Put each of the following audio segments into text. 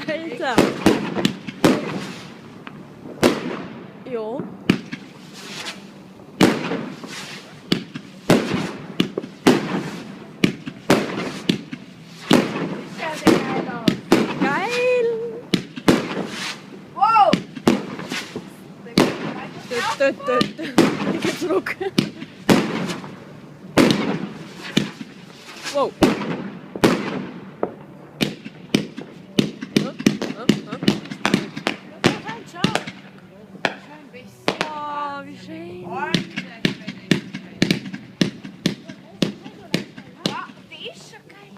Alter! Jo. Geil! Wow! Ich geh zurück. Wow. Oh, wie schön. Die ist schon geil.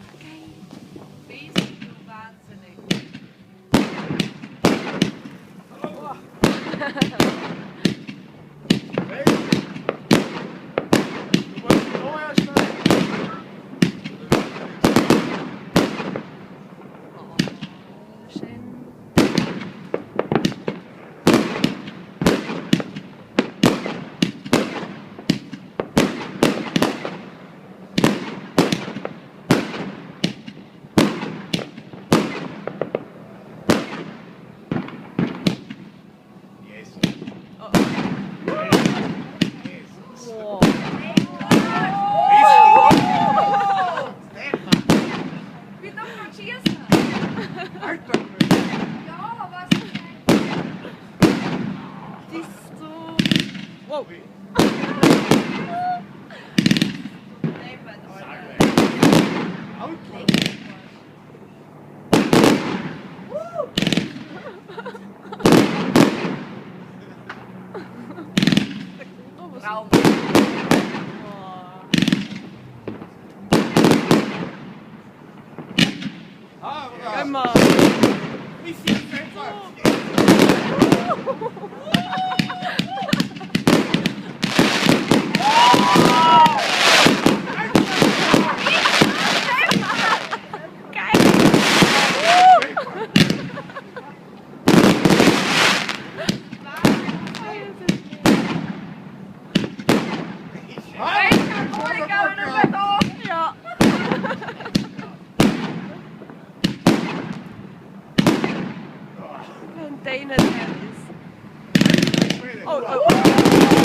Wow. Wie darf man schießen? Ja, was? Siehst du? Wow. Raum. Immer. Ja. Container ist. Oh, oh.